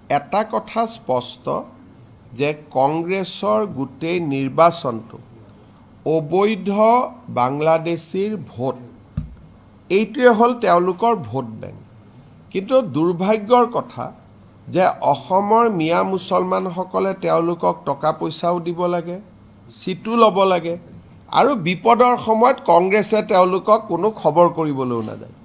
এটা কথা স্পষ্ট যে কংগ্ৰেছৰ গোটেই নিৰ্বাচনটো অবৈধ বাংলাদেশীৰ ভোট এইটোৱে হ'ল তেওঁলোকৰ ভোট বেংক। কিন্তু দুৰ্ভাগ্যৰ কথা যে অসমৰ মিয়া মুছলমানসকলে তেওঁলোকক টকা পইচাও দিব লাগে, চিটো ল'ব লাগে আৰু বিপদৰ সময়ত কংগ্ৰেছে তেওঁলোকক কোনো খবৰ কৰিবলৈও নাযায়।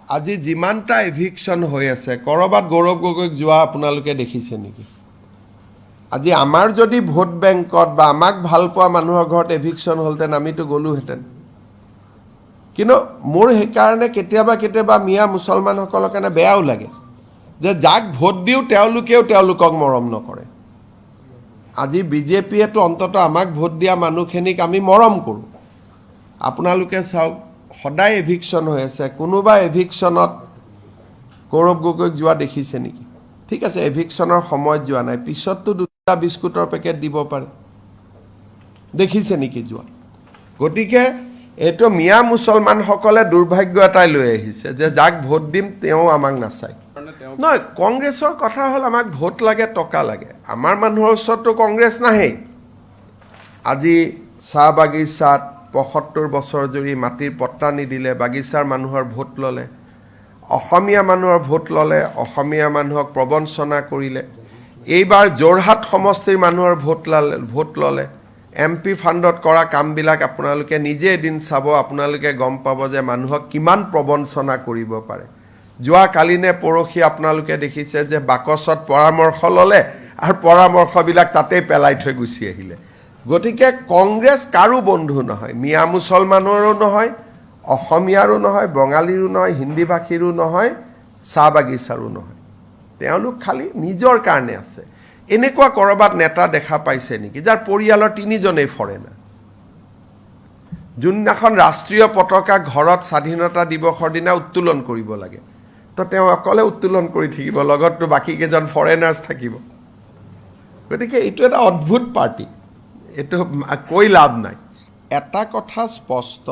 আজি যিমানটা এভিকশ্যন হৈ আছে, ক'ৰবাত গৌৰৱ গগৈক যোৱা আপোনালোকে দেখিছে নেকি? আজি আমাৰ যদি ভোট বেংকত বা আমাক ভাল পোৱা মানুহৰ ঘৰত এভিকশ্যন হ'লহেঁতেন আমিতো গ'লোহেঁতেন। কিন্তু মোৰ সেইকাৰণে কেতিয়াবা মিয়া মুছলমানসকলৰ কাৰণে বেয়াও লাগে যে যাক ভোট দিওঁ তেওঁলোকেও তেওঁলোকক মৰম নকৰে। আজি বিজেপিয়েতো অন্ততঃ আমাক ভোট দিয়া মানুহখিনিক আমি মৰম কৰোঁ। আপোনালোকে চাওক, সদায় এভিকশ্যন হৈ আছে। কোনোবা এভিকশ্যনত গৌৰৱ গগৈক যোৱা দেখিছে নেকি? ঠিক আছে, এভিকশ্যনৰ সময়ত যোৱা নাই, পিছততো 2টা বিস্কুটৰ পেকেট দিব পাৰে। দেখিছে নেকি যোৱা? গতিকে এইটো মিয়া মুছলমানসকলে দুৰ্ভাগ্য এটাই লৈ আহিছে যে যাক ভোট দিম তেওঁ আমাক নাচায়। নহয়, কংগ্ৰেছৰ কথা হ'ল আমাক ভোট লাগে, টকা লাগে। আমাৰ মানুহৰ ওচৰততো কংগ্ৰেছ নাহেই। আজি চাহ বাগিচাত ৭৫ বছৰ জুৰি মাটিৰ পট্টা নিদিলে, বাগিচাৰ মানুহৰ ভোট ল'লে, অসমীয়া মানুহৰ ভোট ল'লে, অসমীয়া মানুহক প্ৰবঞ্চনা কৰিলে। এইবাৰ যোৰহাট সমষ্টিৰ মানুহৰ ভোট ল'লে। MP ফাণ্ডত কৰা কামবিলাক আপোনালোকে নিজে এদিন চাব, আপোনালোকে গম পাব যে মানুহক কিমান প্ৰবঞ্চনা কৰিব পাৰে। যোৱাকালি নে পৰহি আপোনালোকে দেখিছে যে বাকচত পৰামৰ্শ ল'লে আৰু পৰামৰ্শবিলাক তাতেই পেলাই থৈ গুচি আহিলে। গতিকে কংগ্ৰেছ কাৰো বন্ধু নহয়, মিয়া মুছলমানৰো নহয়, অসমীয়াৰো নহয়, বঙালীৰো নহয়, হিন্দী ভাষীৰো নহয়, চাহ বাগিচাৰো নহয়। তেওঁলোক খালি নিজৰ কাৰণে আছে। এনেকুৱা ক'ৰবাত নেতা দেখা পাইছে নেকি যাৰ পৰিয়ালৰ 3জনেই ফৰেনাৰ? যোনদিনাখন ৰাষ্ট্ৰীয় পতাকা ঘৰত স্বাধীনতা দিৱসৰ দিনা উত্তোলন কৰিব লাগে, তো তেওঁ অকলে উত্তোলন কৰি থাকিব, লগততো বাকীকেইজন ফৰেনাৰ্ছ থাকিব। গতিকে এইটো এটা অদ্ভুত পাৰ্টি, এইটো কৈ লাভ নাই। এটা কথা স্পষ্ট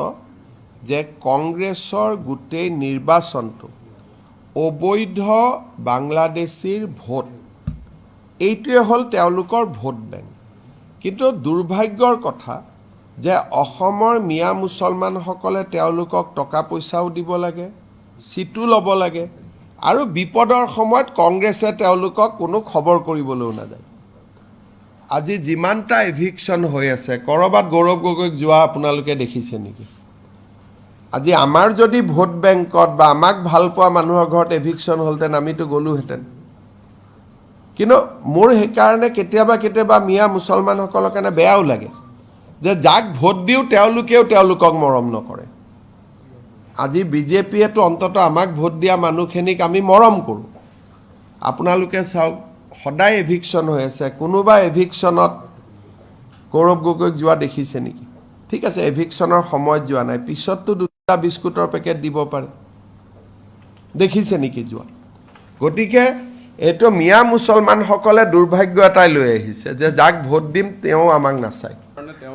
যে কংগ্ৰেছৰ গোটেই নিৰ্বাচনটো অবৈধ বাংলাদেশীৰ ভোট এইটোৱে হ'ল তেওঁলোকৰ ভোট বেংক। কিন্তু দুৰ্ভাগ্যৰ কথা যে অসমৰ মিয়া মুছলমানসকলে তেওঁলোকক টকা পইচাও দিব লাগে, চিটো ল'ব লাগে আৰু বিপদৰ সময়ত কংগ্ৰেছে তেওঁলোকক কোনো খবৰ কৰিবলৈও নাযায়। আজি যিমানটা এভিকশ্যন হৈ আছে, ক'ৰবাত গৌৰৱ গগৈক যোৱা আপোনালোকে দেখিছে নেকি? আজি আমাৰ যদি ভোট বেংকত বা আমাক ভাল পোৱা মানুহৰ ঘৰত এভিকশ্যন হ'লহেঁতেন আমিতো গ'লোহেঁতেন। কিন্তু মোৰ সেইকাৰণে কেতিয়াবা মিয়া মুছলমানসকলৰ কাৰণে বেয়াও লাগে যে যাক ভোট দিওঁ তেওঁলোকেও তেওঁলোকক মৰম নকৰে। আজি বিজেপিয়েতো অন্ততঃ আমাক ভোট দিয়া মানুহখিনিক আমি মৰম কৰোঁ। আপোনালোকে চাওক, সদায় এভিকশ্যন হৈ আছে। কোনোবা এভিকশ্যনত গৌৰৱ গগৈক যোৱা দেখিছে নেকি? ঠিক আছে, এভিকশ্যনৰ সময়ত যোৱা নাই, পিছততো 2টা বিস্কুটৰ পেকেট দিব পাৰে। দেখিছে নেকি যোৱা? গতিকে এইটো মিয়া মুছলমানসকলে দুৰ্ভাগ্য এটাই লৈ আহিছে যে যাক ভোট দিম তেওঁ আমাক নাচায়।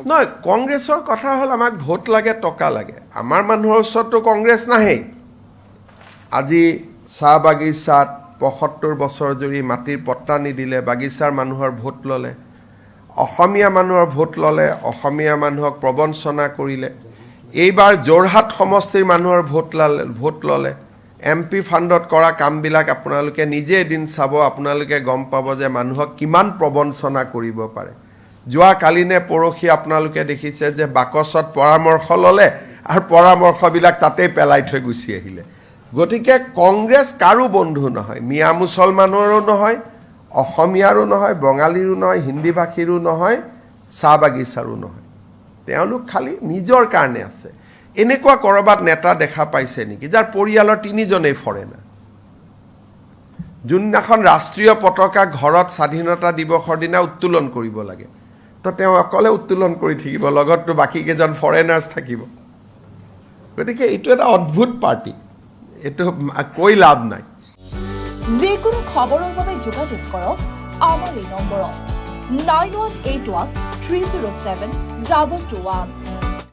নহয়, কংগ্ৰেছৰ কথা হ'ল আমাক ভোট লাগে, টকা লাগে। আমাৰ মানুহৰ ওচৰততো কংগ্ৰেছ নাহেই। আজি চাহ বাগিচাত ৭৫ বছৰ জুৰি মাটিৰ পট্টা নিদিলে, বাগিচাৰ মানুহৰ ভোট ল'লে, অসমীয়া মানুহৰ ভোট ল'লে, অসমীয়া মানুহক প্ৰবঞ্চনা কৰিলে। এইবাৰ যোৰহাট সমষ্টিৰ মানুহৰ ভোট ল'লে। MP ফাণ্ডত কৰা কামবিলাক আপোনালোকে নিজে এদিন চাব, আপোনালোকে গম পাব যে মানুহক কিমান প্ৰবঞ্চনা কৰিব পাৰে। যোৱাকালি নে পৰহি আপোনালোকে দেখিছে যে বাকচত পৰামৰ্শ ল'লে আৰু পৰামৰ্শবিলাক তাতেই পেলাই থৈ গুচি আহিলে। গতিকে কংগ্ৰেছ কাৰো বন্ধু নহয়, মিয়া মুছলমানৰো নহয়, অসমীয়াৰো নহয়, বঙালীৰো নহয়, হিন্দী ভাষীৰো নহয়, চাহ বাগিচাৰো নহয়। তেওঁলোক খালি নিজৰ কাৰণে আছে। এনেকুৱা ক'ৰবাত নেতা দেখা পাইছে নেকি যাৰ পৰিয়ালৰ 3জনেই ফৰেনাৰ? যোনদিনাখন ৰাষ্ট্ৰীয় পতাকা ঘৰত স্বাধীনতা দিৱসৰ দিনা উত্তোলন কৰিব লাগে, তো তেওঁ অকলে উত্তোলন কৰি থাকিব, লগততো বাকীকেইজন ফৰেনাৰ্ছ থাকিব। গতিকে এইটো এটা অদ্ভুত পাৰ্টি, এইটো কৈ লাভ নাই। যিকোনো খবৰৰ বাবে যোগাযোগ কৰক আমাৰ এই নম্বৰত 9181 307 221।